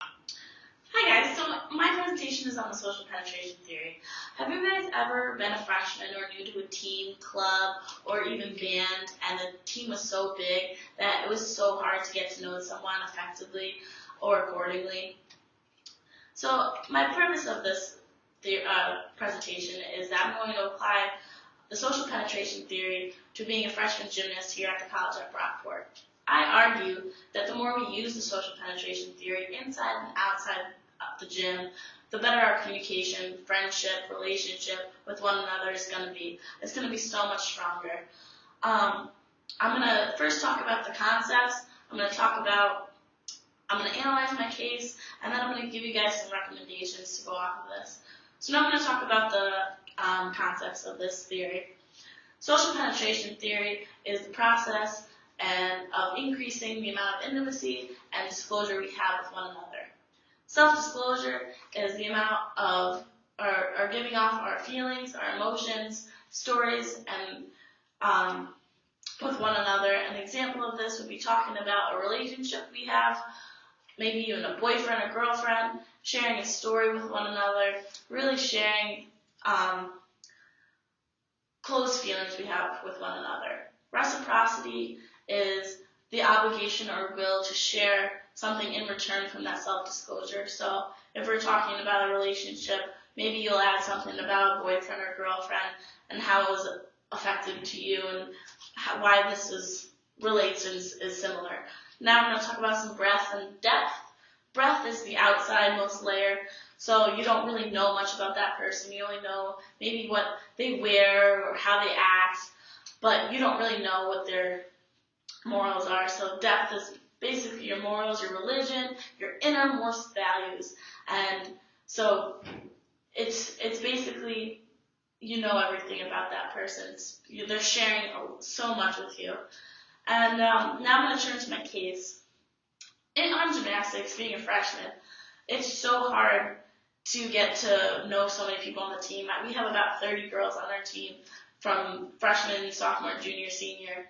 Hi guys, so my presentation is on the social penetration theory. Have you guys ever been a freshman or new to a team, club, or even band, and the team was so big that it was so hard to get to know someone effectively or accordingly? So my purpose of this presentation is that I'm going to apply the social penetration theory to being a freshman gymnast here at the college at Brockport. I argue that the more we use the social penetration theory inside and outside of the gym, the better our communication, friendship, relationship with one another is going to be. It's going to be so much stronger. I'm going to first talk about the concepts. I'm going to analyze my case, and then I'm going to give you guys some recommendations to go off of this. So now I'm going to talk about the concepts of this theory. Social penetration theory is the process of increasing the amount of intimacy and disclosure we have with one another. Self-disclosure is the amount of our giving off our feelings, our emotions, stories, and with one another. An example of this would be talking about a relationship we have, maybe even a boyfriend or girlfriend, sharing a story with one another, really sharing close feelings we have with one another. Reciprocity is the obligation or will to share something in return from that self-disclosure. So if we're talking about a relationship, maybe you'll add something about a boyfriend or girlfriend and how it was effective to you and why this relates is similar. Now I'm going to talk about some breadth and depth. Breadth is the outsidemost layer, so you don't really know much about that person. You only know maybe what they wear or how they act, but you don't really know what their morals are. So depth is basically your morals, your religion, your innermost values. And so it's basically you know everything about that person. They're sharing so much with you. And now I'm going to turn to my case. On gymnastics, being a freshman, it's so hard to get to know so many people on the team. We have about 30 girls on our team from freshman, sophomore, junior, senior.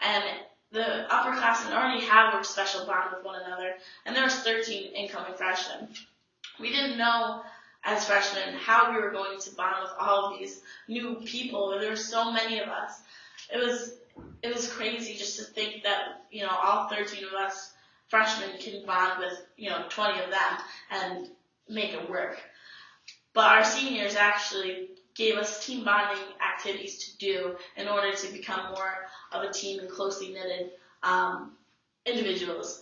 And the upperclassmen already have a special bond with one another. And there's 13 incoming freshmen. We didn't know as freshmen how we were going to bond with all of these new people. There were so many of us. It was crazy just to think that, all 13 of us freshmen can bond with, 20 of them and make it work. But our seniors actually gave us team bonding activities to do in order to become more of a team and closely knitted individuals.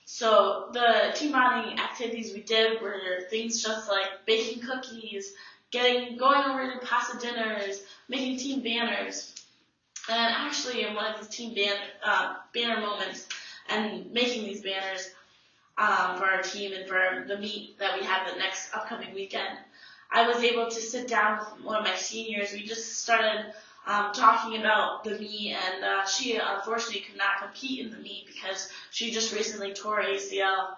So the team bonding activities we did were things just like baking cookies, going over to pasta dinners, making team banners. And actually in one of these team banner moments, and making these banners for our team and for the meet that we have the next upcoming weekend, I was able to sit down with one of my seniors. We just started talking about the meet, and she unfortunately could not compete in the meet because she just recently tore ACL.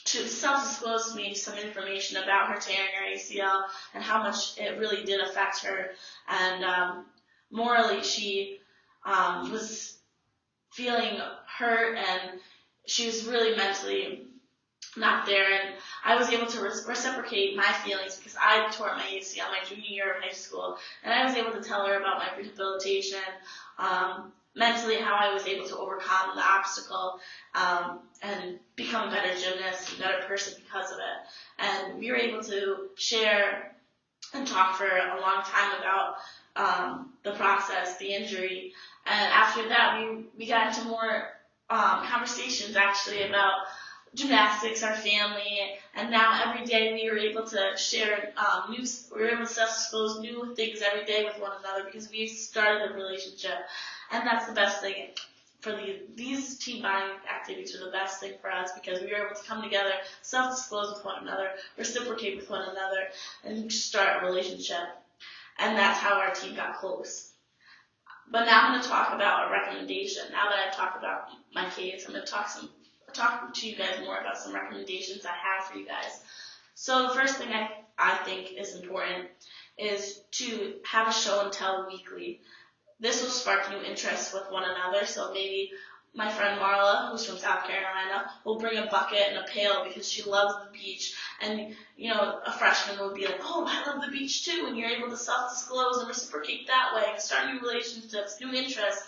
She self-disclosed to me some information about her tearing her ACL and how much it really did affect her. And morally, she was feeling hurt, and she was really mentally not there. And I was able to reciprocate my feelings because I tore my ACL my junior year of high school, and I was able to tell her about my rehabilitation, mentally how I was able to overcome the obstacle and become a better gymnast, a better person because of it. And we were able to share and talk for a long time about the process, the injury. And after that, we got into more conversations actually about gymnastics, our family, and now every day we were able to share we were able to disclose new things every day with one another because we started a relationship. And that's the best thing for these team bonding activities are the best thing for us because we were able to come together, self-disclose with one another, reciprocate with one another, and start a relationship. And that's how our team got close. But now I'm going to talk about a recommendation. Now that I've talked about my case, I'm going to talk to you guys more about some recommendations I have for you guys. So the first thing I think is important is to have a show and tell weekly. This will spark new interest with one another. So maybe my friend Marla, who's from South Carolina, will bring a bucket and a pail because she loves the beach. And, you know, a freshman will be like, oh, I love the beach too. And you're able to self-disclose and reciprocate that way and start new relationships, new interests,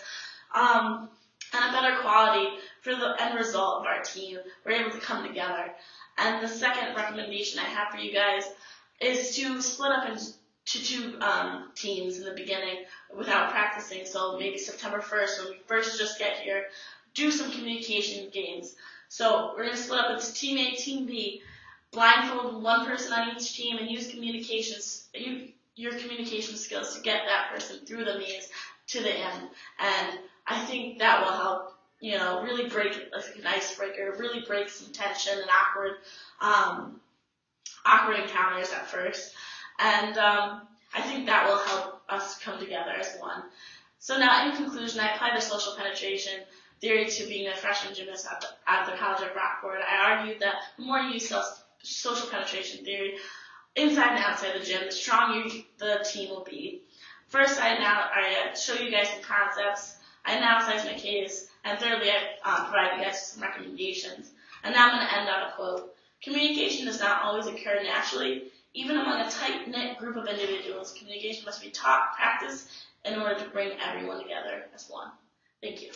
and a better quality for the end result of our team. We're able to come together. And the second recommendation I have for you guys is to split up into two teams in the beginning without practicing. So maybe September 1st, when we first just get here, do some communication games. So we're going to split up into Team A, Team B, blindfold one person on each team, and use your communication skills to get that person through the maze to the end. And I think that will help, you know, really break like an icebreaker, really break some tension and awkward encounters at first. And I think that will help us come together as one. So now, in conclusion, I apply the social penetration theory to being a freshman gymnast at the College of Rockport. I argued that the more you use social penetration theory inside and outside the gym, the stronger the team will be. First, I show you guys some concepts. I analyze my case. And thirdly, I provide you guys some recommendations. And now I'm going to end on a quote. Communication does not always occur naturally. Even among a tight-knit group of individuals, communication must be taught, practiced, in order to bring everyone together as one. Thank you.